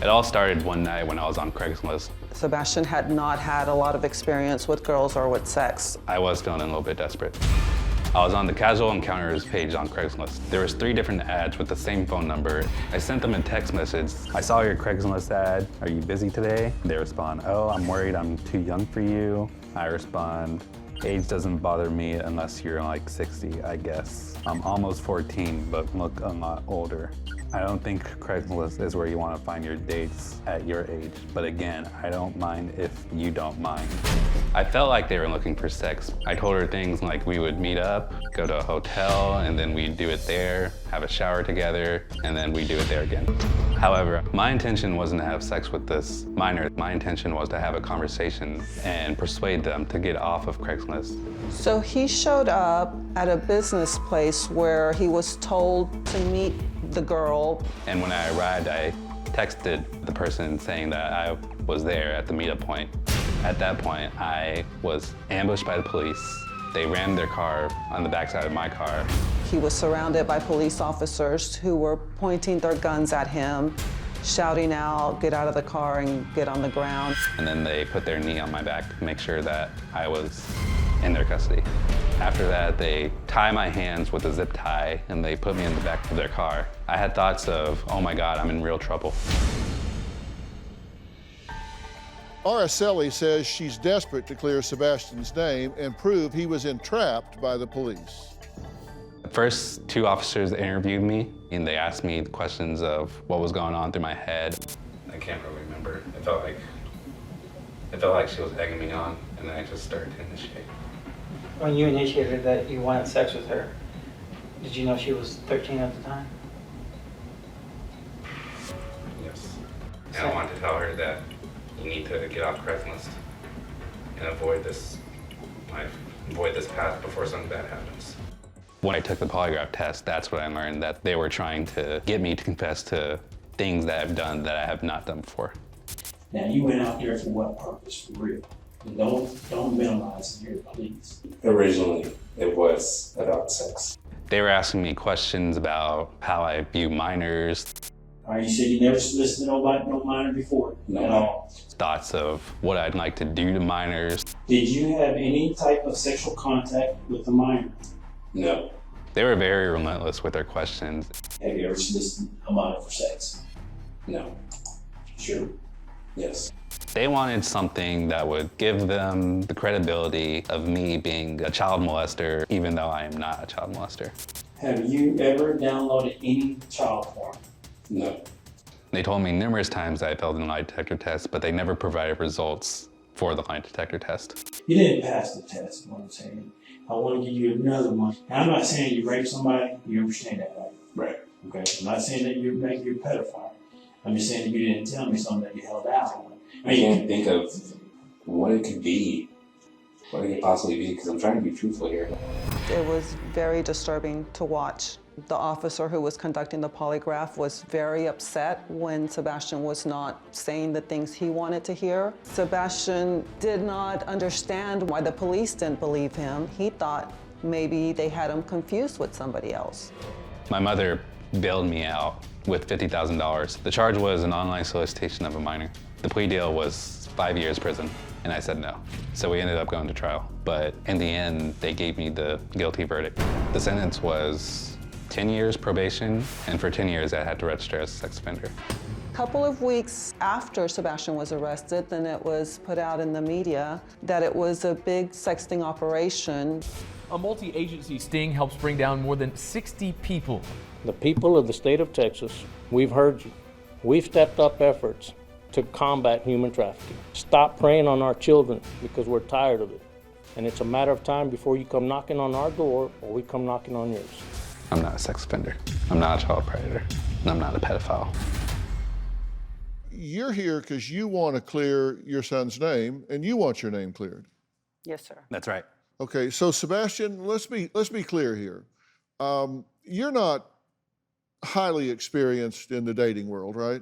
It all started one night when I was on Craigslist. Sebastian had not had a lot of experience with girls or with sex. I was feeling a little bit desperate. I was on the casual encounters page on Craigslist. There was 3 different ads with the same phone number. I sent them a text message. I saw your Craigslist ad. Are you busy today? They respond, oh, I'm worried I'm too young for you. I respond, age doesn't bother me unless you're like 60, I guess. I'm almost 14, but look a lot older. I don't think Craigslist is where you want to find your dates at your age. But again, I don't mind if you don't mind. I felt like they were looking for sex. I told her things like we would meet up, go to a hotel, and then we'd do it there, have a shower together, and then we'd do it there again. However, my intention wasn't to have sex with this minor. My intention was to have a conversation and persuade them to get off of Craigslist. So he showed up at a business place where he was told to meet the girl. And when I arrived, I texted the person saying that I was there at the meetup point. At that point, I was ambushed by the police. They rammed their car on the backside of my car. He was surrounded by police officers who were pointing their guns at him, shouting out, get out of the car and get on the ground. And then they put their knee on my back to make sure that I was in their custody. After that, they tie my hands with a zip tie and they put me in the back of their car. I had thoughts of, oh my God, I'm in real trouble. Araceli says she's desperate to clear Sebastian's name and prove he was entrapped by the police. The first 2 officers interviewed me and they asked me questions of what was going on through my head. I can't really remember. It felt like she was egging me on and then I just started to initiate. When you initiated that you wanted sex with her, did you know she was 13 at the time? Yes. And I wanted to tell her that you need to get off Craigslist and avoid this path before something bad happens. When I took the polygraph test, that's when I learned that they were trying to get me to confess to things that I've done that I have not done before. Now, you went out there for what purpose, for real? Don't minimize it here, please. Originally, it was about sex. They were asking me questions about how I view minors. All right, you said you never solicited no minor before? No. At all? Thoughts of what I'd like to do to minors. Did you have any type of sexual contact with the minor? No. They were very relentless with their questions. Have you ever solicited a minor for sex? No. Sure. Yes. They wanted something that would give them the credibility of me being a child molester, even though I am not a child molester. Have you ever downloaded any child porn? No. They told me numerous times that I failed the lie detector test, but they never provided results for the lie detector test. You didn't pass the test, is what I'm saying. I want to give you another one. Now, I'm not saying you raped somebody. You understand that, right? Right. Okay. I'm not saying that you're a pedophile. I'm just saying that you didn't tell me something that you held out on. I can't think of what it could be. What it could possibly be, because I'm trying to be truthful here. It was very disturbing to watch. The officer who was conducting the polygraph was very upset when Sebastian was not saying the things he wanted to hear. Sebastian did not understand why the police didn't believe him. He thought maybe they had him confused with somebody else. My mother bailed me out with $50,000. The charge was an online solicitation of a minor. The plea deal was 5 years prison, and I said no. So we ended up going to trial. But in the end, they gave me the guilty verdict. The sentence was 10 years probation, and for 10 years I had to register as a sex offender. A couple of weeks after Sebastian was arrested, then it was put out in the media that it was a big sexting operation. A multi-agency sting helps bring down more than 60 people. The people of the state of Texas, we've heard you. We've stepped up efforts to combat human trafficking. Stop preying on our children because we're tired of it. And it's a matter of time before you come knocking on our door or we come knocking on yours. I'm not a sex offender. I'm not a child predator. And I'm not a pedophile. You're here because you want to clear your son's name and you want your name cleared. Yes, sir. That's right. Okay, so Sebastian, let's be clear here. You're not highly experienced in the dating world, right?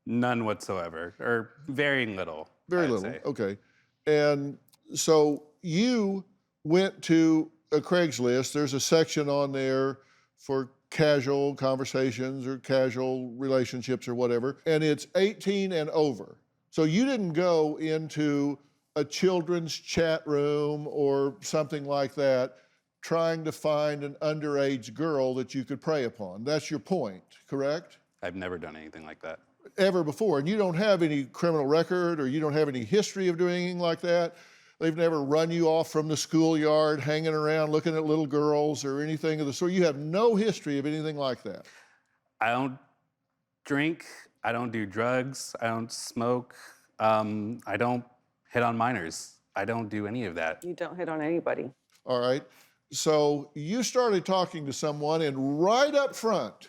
None whatsoever, or very little. Very I'd little, say. okay. And so you went to a Craigslist. There's a section on there for casual conversations or casual relationships or whatever, and it's 18 and over. So you didn't go into a children's chat room or something like that trying to find an underage girl that you could prey upon. That's your point, correct? I've never done anything like that. Ever before, and you don't have any criminal record or you don't have any history of doing anything like that. They've never run you off from the schoolyard hanging around looking at little girls or anything of the sort. You have no history of anything like that. I don't drink, I don't do drugs, I don't smoke, I don't hit on minors. I don't do any of that. You don't hit on anybody. All right. So you started talking to someone, and right up front,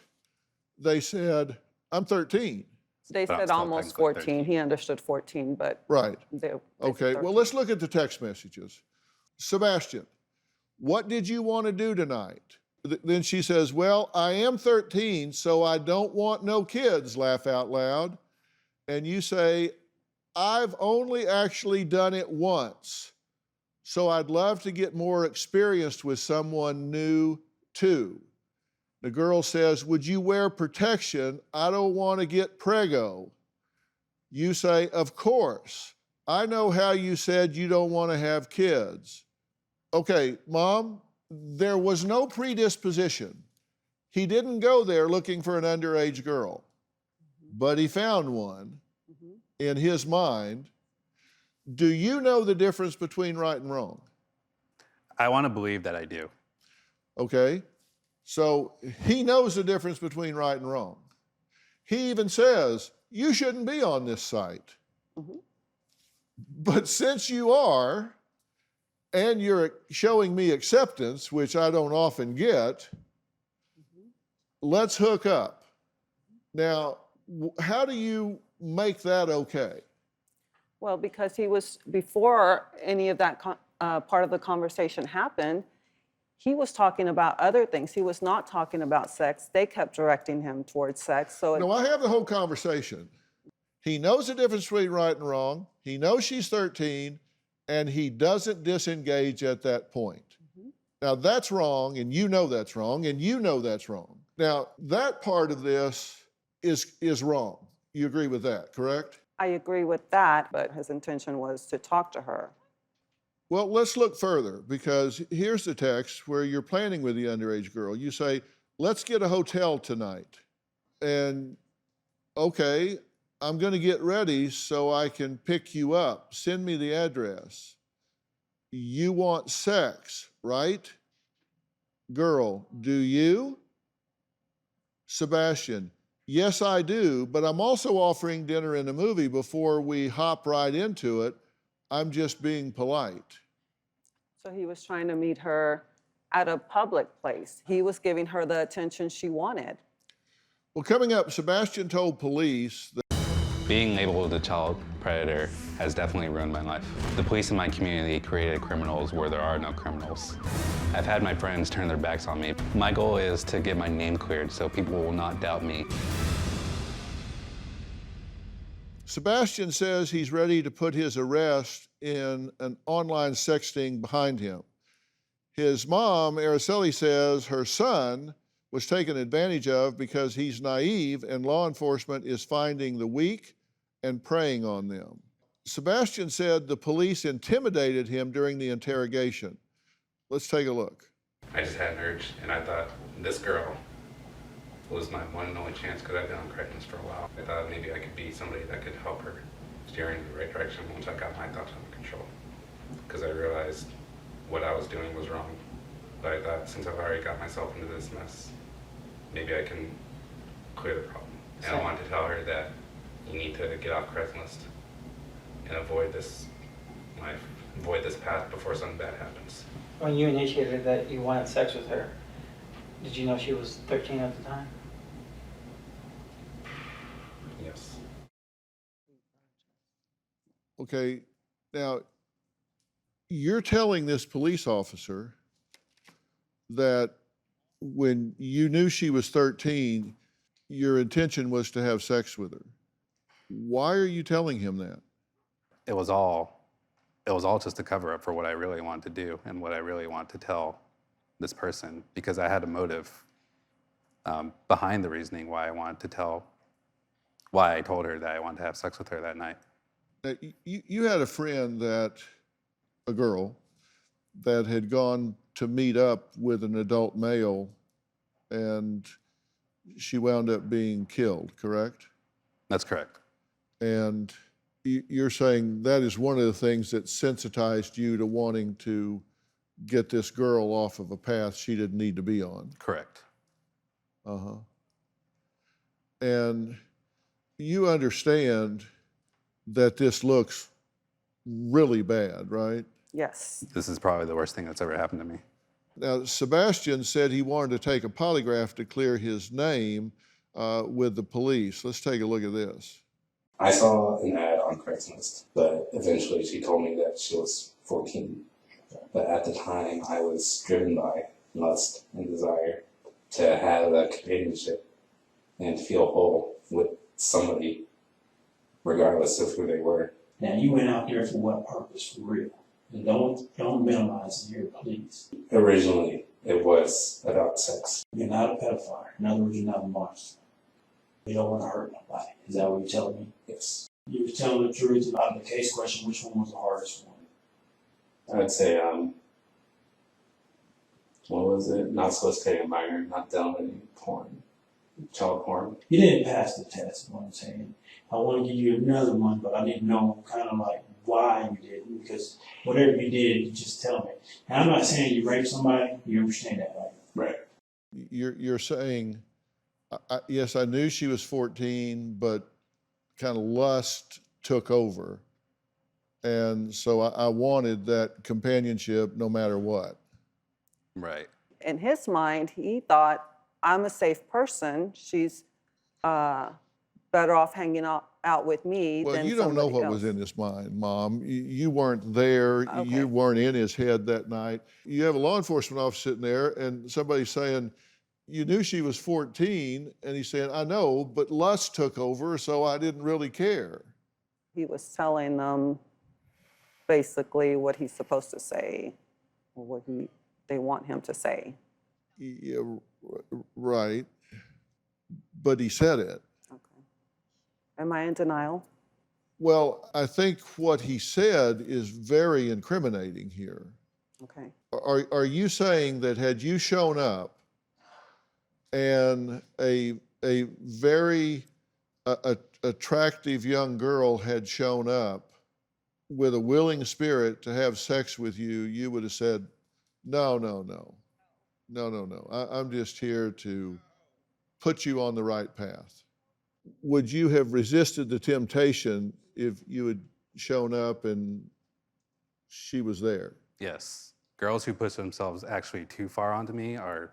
they said, I'm 13. They But I'm said still almost technically 14. 13. He understood 14, but Right. they said Okay. 13. Well, let's look at the text messages. Sebastian, what did you want to do tonight? Then she says, well, I am 13, so I don't want no kids, laugh out loud. And you say, I've only actually done it once, so I'd love to get more experienced with someone new too. The girl says, would you wear protection? I don't want to get prego. You say, of course. I know how you said you don't want to have kids. Okay, Mom, there was no predisposition. He didn't go there looking for an underage girl, but he found one in his mind. Do you know the difference between right and wrong? I want to believe that I do. Okay, so he knows the difference between right and wrong. He even says, you shouldn't be on this site. But since you are, and you're showing me acceptance, which I don't often get, let's hook up. Now, how do you make that okay? Well, because he was, before any of that part of the conversation happened, he was talking about other things. He was not talking about sex. They kept directing him towards sex. So No, I have the whole conversation. He knows the difference between right and wrong. He knows she's 13, and he doesn't disengage at that point. Now, that's wrong, and you know that's wrong, and you know that's wrong. Now, that part of this is wrong. You agree with that, correct? I agree with that, but his intention was to talk to her. Well, let's look further, because here's the text where you're planning with the underage girl. You say, let's get a hotel tonight. And, okay, I'm going to get ready so I can pick you up. Send me the address. You want sex, right? Girl, do you? Sebastian, yes, I do, but I'm also offering dinner and a movie before we hop right into it. I'm just being polite. So he was trying to meet her at a public place. He was giving her the attention she wanted. Well, coming up, Sebastian told police that Being labeled a child predator has definitely ruined my life. The police in my community created criminals where there are no criminals. I've had my friends turn their backs on me. My goal is to get my name cleared so people will not doubt me. Sebastian says he's ready to put his arrest in an online sexting behind him. His mom, Araceli, says her son was taken advantage of because he's naive and law enforcement is finding the weak and preying on them. Sebastian said the police intimidated him during the interrogation. Let's take a look. I just had an urge, and I thought, this girl was my one and only chance because I've been on Craigslist for a while. I thought maybe I could be somebody that could help her steer in the right direction once I got my thoughts under control. Because I realized what I was doing was wrong. But I thought, since I've already got myself into this mess, maybe I can clear the problem. And I wanted to tell her that you need to get off Craigslist and avoid this life, avoid this path before something bad happens. When you initiated that you wanted sex with her, did you know she was 13 at the time? Yes. Okay, now you're telling this police officer that when you knew she was 13, your intention was to have sex with her. Why are you telling him that? It was all just a cover up for what I really wanted to do and what I really want to tell this person, because I had a motive. behind the reasoning why I told her that I wanted to have sex with her that night. You had a friend a girl, that had gone to meet up with an adult male, and she wound up being killed, correct? That's correct. And you're saying that is one of the things that sensitized you to wanting to get this girl off of a path she didn't need to be on. Correct. Uh-huh. And you understand that this looks really bad, right? Yes. This is probably the worst thing that's ever happened to me. Now, Sebastian said he wanted to take a polygraph to clear his name with the police. Let's take a look at this. I saw an ad on Craigslist, but eventually she told me that she was 14. But at the time, I was driven by lust and desire to have a companionship and feel whole with somebody, regardless of who they were. Now, you went out there for what purpose, for real? And don't minimize it here, please. Originally, it was about sex. You're not a pedophile. In other words, you're not a monster. You don't want to hurt nobody. Is that what you're telling me? Yes. You were telling the truth about the case question. Which one was the hardest one? I'd say, what was it? Not soliciting a minor, not downloading porn, child porn. You didn't pass the test, is what I'm saying. I want to give you another one, but I need to know kind of like why you didn't, because whatever you did, you just tell me. And I'm not saying you raped somebody. You understand that, right? Right. You're saying, yes, I knew she was 14, but kind of lust took over. And so I wanted that companionship no matter what. Right. In his mind, he thought, I'm a safe person. She's better off hanging out with me Well, than you don't know somebody what else. was in his mind, Mom. You weren't there. Okay. You weren't in his head that night. You have a law enforcement officer sitting there and somebody saying, you knew she was 14, and he's saying, I know, but lust took over, so I didn't really care. He was telling them basically what he's supposed to say, or what they want him to say. Yeah, right. But he said it. Okay. Am I in denial? Well, I think what he said is very incriminating here. Okay. Are you saying that had you shown up and a very attractive young girl had shown up with a willing spirit to have sex with you, you would have said, no. I'm just here to put you on the right path. Would you have resisted the temptation if you had shown up and she was there? Yes. Girls who push themselves actually too far onto me are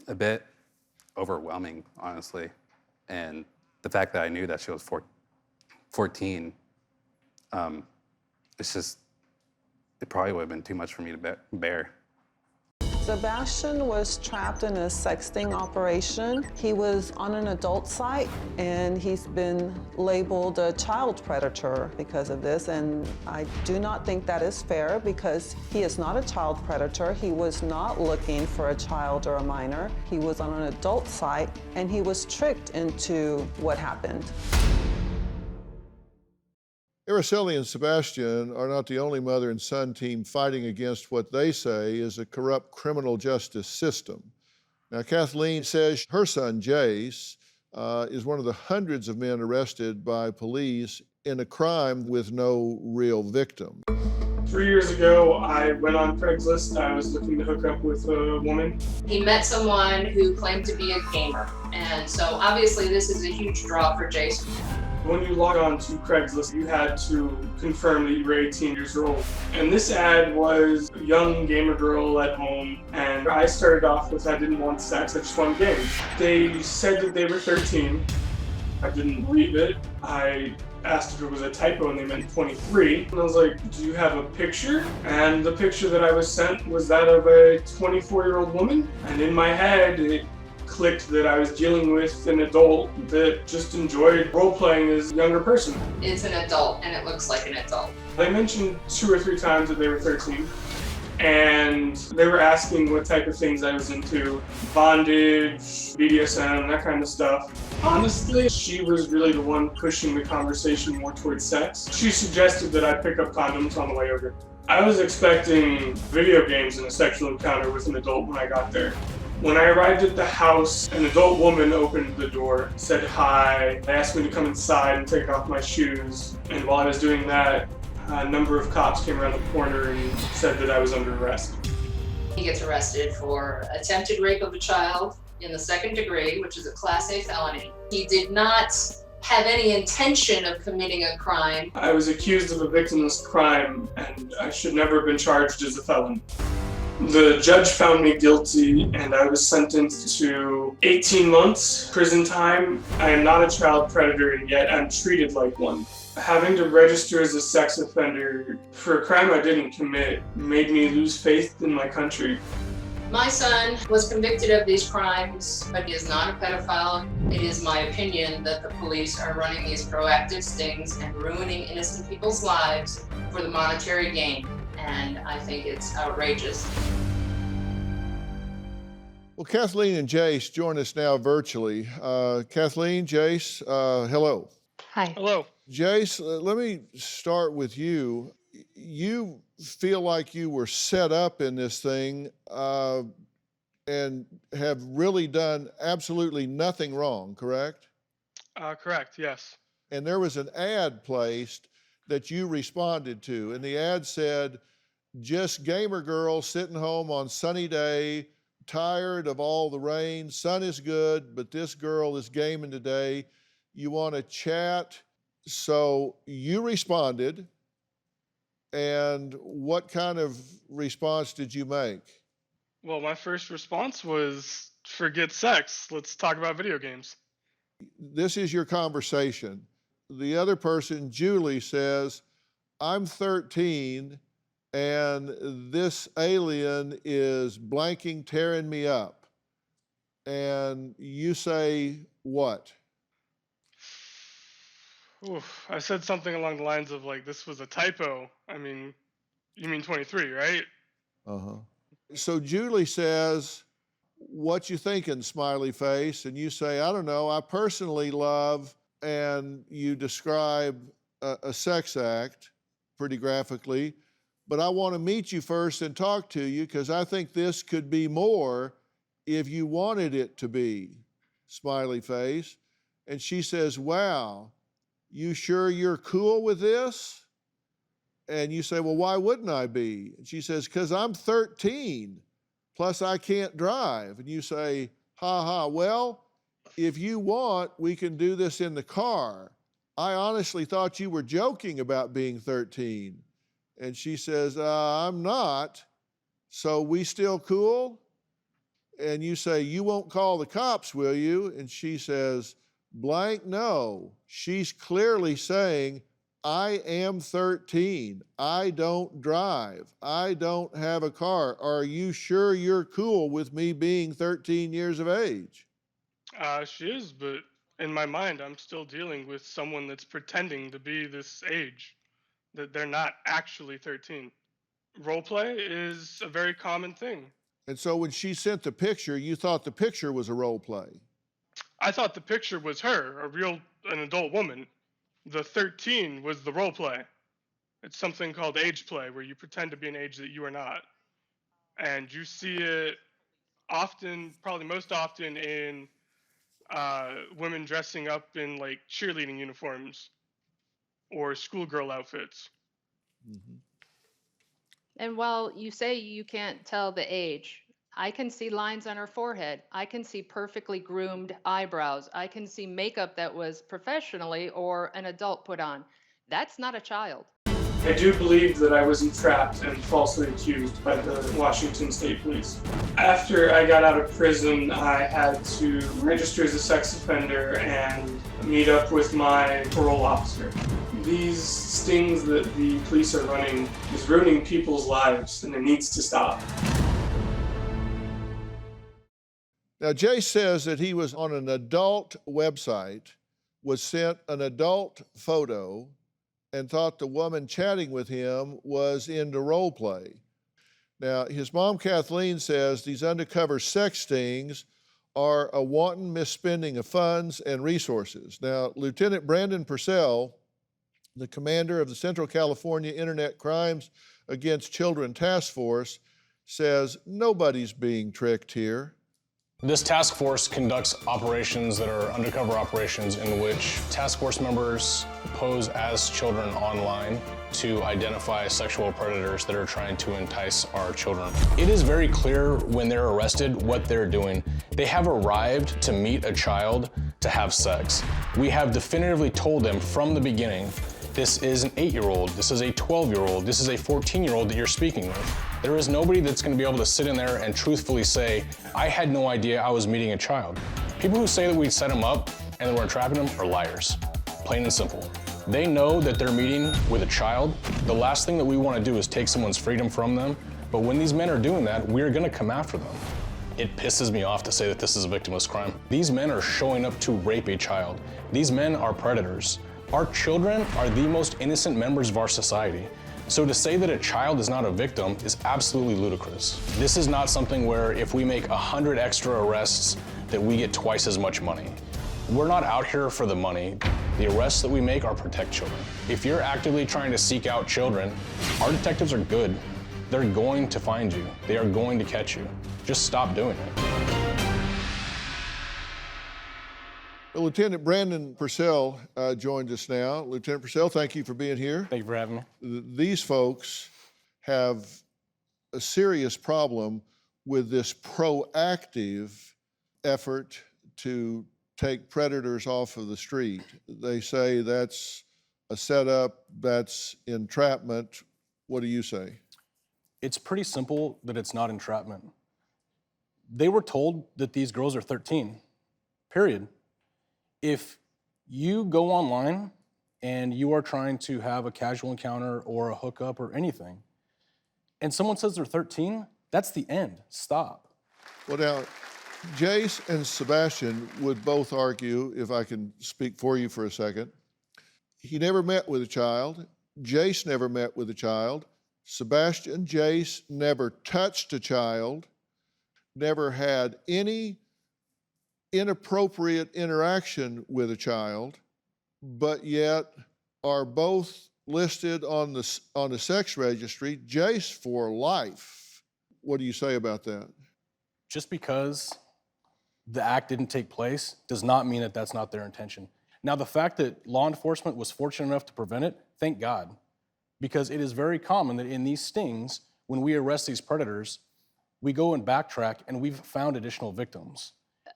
a bit overwhelming, honestly. And the fact that I knew that she was 14, it probably would have been too much for me to bear. Sebastian was trapped in a sexting operation. He was on an adult site, and he's been labeled a child predator because of this, and I do not think that is fair because he is not a child predator. He was not looking for a child or a minor. He was on an adult site, and he was tricked into what happened. Araceli and Sebastian are not the only mother and son team fighting against what they say is a corrupt criminal justice system. Now, Kathleen says her son, Jace, is one of the hundreds of men arrested by police in a crime with no real victim. 3 years ago, I went on Craigslist. I was looking to hook up with a woman. He met someone who claimed to be a gamer, and so obviously this is a huge draw for Jace. When you log on to Craigslist, you had to confirm that you were 18 years old. And this ad was a young gamer girl at home, and I started off with I didn't want sex, I just wanted games. They said that they were 13. I didn't believe it. I asked if it was a typo and they meant 23. And I was like, do you have a picture? And the picture that I was sent was that of a 24-year-old woman. And in my head, it clicked that I was dealing with an adult that just enjoyed role-playing as a younger person. It's an adult, and it looks like an adult. They mentioned 2 or 3 times that they were 13. and they were asking what type of things I was into, bondage, BDSM, that kind of stuff. Honestly, she was really the one pushing the conversation more towards sex. She suggested that I pick up condoms on the way over. I was expecting video games and a sexual encounter with an adult when I got there. When I arrived at the house, an adult woman opened the door, said hi, asked me to come inside and take off my shoes. And while I was doing that, a number of cops came around the corner and said that I was under arrest. He gets arrested for attempted rape of a child in the 2nd degree, which is a Class A felony. He did not have any intention of committing a crime. I was accused of a victimless crime, and I should never have been charged as a felon. The judge found me guilty, and I was sentenced to 18 months prison time. I am not a child predator, and yet I'm treated like one. Having to register as a sex offender for a crime I didn't commit made me lose faith in my country. My son was convicted of these crimes, but he is not a pedophile. It is my opinion that the police are running these proactive stings and ruining innocent people's lives for the monetary gain, and I think it's outrageous. Well, Kathleen and Jace join us now virtually. Kathleen, Jace, hello. Hi. Hello. Jace, let me start with you. You feel like you were set up in this thing and have really done absolutely nothing wrong, correct? Correct, yes. And there was an ad placed that you responded to, and the ad said, just gamer girl sitting home on sunny day, tired of all the rain, sun is good, but this girl is gaming today. You want to chat? So you responded, and what kind of response did you make? Well, my first response was, forget sex, let's talk about video games. This is your conversation. The other person, Julie, says, I'm 13 and this alien is blanking, tearing me up. And you say what? Oof, I said something along the lines of like, this was a typo. I mean, you mean 23, right? Uh-huh. So Julie says, what you thinking, smiley face? And you say, I don't know, I personally love, and you describe a sex act pretty graphically, but I want to meet you first and talk to you because I think this could be more if you wanted it to be, smiley face. And she says, wow, you sure you're cool with this? And you say, well, why wouldn't I be? And she says, because I'm 13, plus I can't drive. And you say, ha ha, well, if you want, we can do this in the car. I honestly thought you were joking about being 13. And she says, I'm not. So we still cool? And you say, you won't call the cops, will you? And she says, blank, no. She's clearly saying, I am 13. I don't drive. I don't have a car. Are you sure you're cool with me being 13 years of age? She is, but in my mind, I'm still dealing with someone that's pretending to be this age, that they're not actually 13. Role play is a very common thing. And so when she sent the picture, you thought the picture was a role play? I thought the picture was her, an adult woman. The 13 was the role play. It's something called age play, where you pretend to be an age that you are not. And you see it often, probably most often, in women dressing up in like cheerleading uniforms or schoolgirl outfits. Mm-hmm. And while you say you can't tell the age, I can see lines on her forehead. I can see perfectly groomed eyebrows. I can see makeup that was professionally or an adult put on. That's not a child. I do believe that I was entrapped and falsely accused by the Washington State Police. After I got out of prison, I had to register as a sex offender and meet up with my parole officer. These stings that the police are running is ruining people's lives, and it needs to stop. Now, Jace says that he was on an adult website, was sent an adult photo, and thought the woman chatting with him was into role play. Now, his mom, Kathleen, says these undercover sex stings are a wanton misspending of funds and resources. Now, Lieutenant Brandon Purcell, the commander of the Central California Internet Crimes Against Children Task Force, says nobody's being tricked here. This task force conducts operations that are undercover operations in which task force members pose as children online to identify sexual predators that are trying to entice our children. It is very clear when they're arrested what they're doing. They have arrived to meet a child to have sex. We have definitively told them from the beginning, this is an 8-year-old, this is a 12-year-old, this is a 14-year-old that you're speaking with. There is nobody that's gonna be able to sit in there and truthfully say, I had no idea I was meeting a child. People who say that we set them up and that we're trapping them are liars, plain and simple. They know that they're meeting with a child. The last thing that we wanna do is take someone's freedom from them, but when these men are doing that, we're gonna come after them. It pisses me off to say that this is a victimless crime. These men are showing up to rape a child. These men are predators. Our children are the most innocent members of our society. So to say that a child is not a victim is absolutely ludicrous. This is not something where if we make 100 extra arrests that we get twice as much money. We're not out here for the money. The arrests that we make are protect children. If you're actively trying to seek out children, our detectives are good. They're going to find you. They are going to catch you. Just stop doing it. Lieutenant Brandon Purcell joins us now. Lieutenant Purcell, thank you for being here. Thank you for having me. These folks have a serious problem with this proactive effort to take predators off of the street. They say that's a setup, that's entrapment. What do you say? It's pretty simple that it's not entrapment. They were told that these girls are 13, period. If you go online and you are trying to have a casual encounter or a hookup or anything, and someone says they're 13, that's the end. Stop. Well, now, Jace and Sebastian would both argue, if I can speak for you for a second, he never met with a child. Jace never met with a child. Sebastian, Jace never touched a child, never had any inappropriate interaction with a child, but yet are both listed on the sex registry, Jace for life. What do you say about that? Just because the act didn't take place does not mean that that's not their intention. Now, the fact that law enforcement was fortunate enough to prevent it, thank God, because it is very common that in these stings, when we arrest these predators, we go and backtrack and we've found additional victims.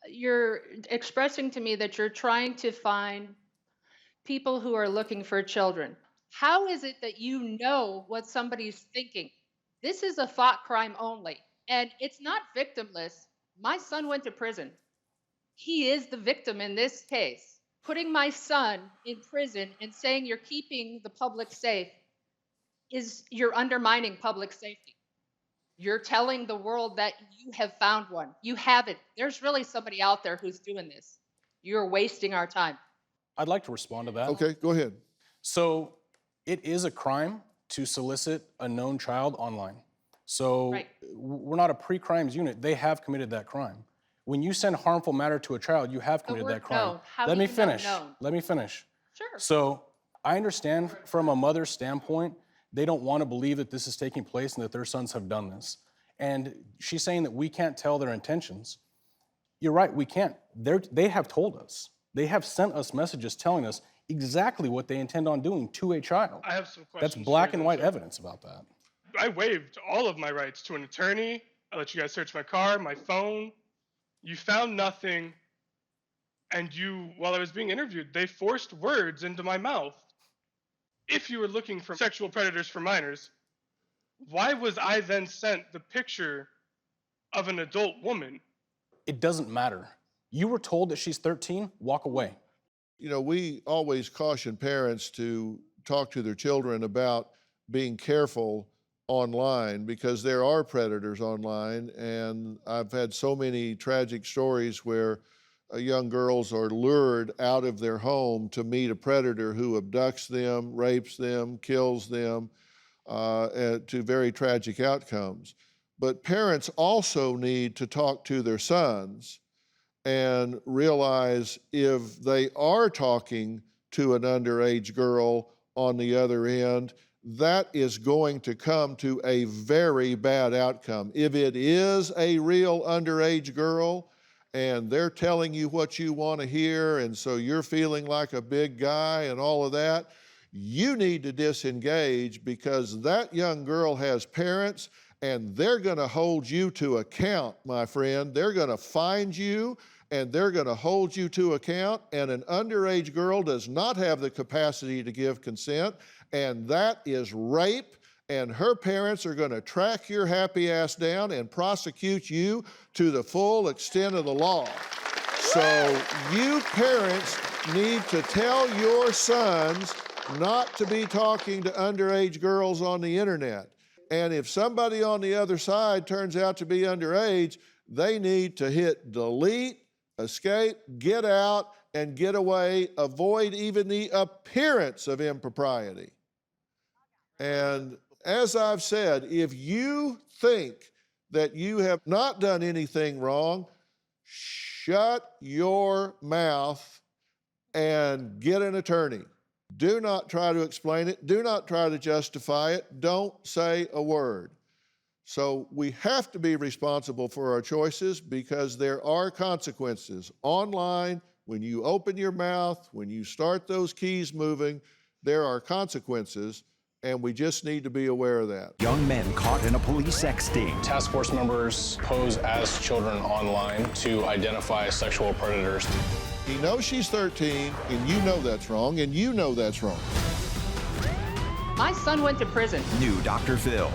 You're expressing to me that you're trying to find people who are looking for children. How is it that you know what somebody's thinking? This is a thought crime only, and it's not victimless. My son went to prison. He is the victim in this case. Putting my son in prison and saying you're keeping the public safe is you're undermining public safety. You're telling the world that you have found one. You haven't. There's really somebody out there who's doing this. You're wasting our time. I'd like to respond to that. Okay, go ahead. So it is a crime to solicit a known child online. So Right. We're not a pre-crimes unit. They have committed that crime. When you send harmful matter to a child, you have committed that crime. known. How Let do me you know finish. known? Let me finish. Sure. So I understand from a mother's standpoint, they don't want to believe that this is taking place and that their sons have done this. And she's saying that we can't tell their intentions. You're right, we can't. They have told us. They have sent us messages telling us exactly what they intend on doing to a child. I have some questions. That's black for you and then, white sir. evidence about that. I waived all of my rights to an attorney. I let you guys search my car, my phone. You found nothing. And while I was being interviewed, they forced words into my mouth. If you were looking for sexual predators for minors, why was I then sent the picture of an adult woman? It doesn't matter. You were told that she's 13, walk away. You know, we always caution parents to talk to their children about being careful online because there are predators online, and I've had so many tragic stories where young girls are lured out of their home to meet a predator who abducts them, rapes them, kills them, to very tragic outcomes. But parents also need to talk to their sons and realize if they are talking to an underage girl on the other end, that is going to come to a very bad outcome. If it is a real underage girl and they're telling you what you want to hear, and so you're feeling like a big guy and all of that, you need to disengage, because that young girl has parents and they're going to hold you to account, my friend. They're going to find you and they're going to hold you to account, and an underage girl does not have the capacity to give consent, and that is rape, and her parents are going to track your happy ass down and prosecute you to the full extent of the law. So you parents need to tell your sons not to be talking to underage girls on the internet. And if somebody on the other side turns out to be underage, they need to hit delete, escape, get out, and get away. Avoid even the appearance of impropriety. And as I've said, if you think that you have not done anything wrong, shut your mouth and get an attorney. Do not try to explain it. Do not try to justify it. Don't say a word. So we have to be responsible for our choices, because there are consequences. Online, when you open your mouth, when you start those keys moving, there are consequences, and we just need to be aware of that. Young men caught in a police sex sting. Task force members pose as children online to identify sexual predators. He knows she's 13, and you know that's wrong, and you know that's wrong. My son went to prison. New Dr. Phil.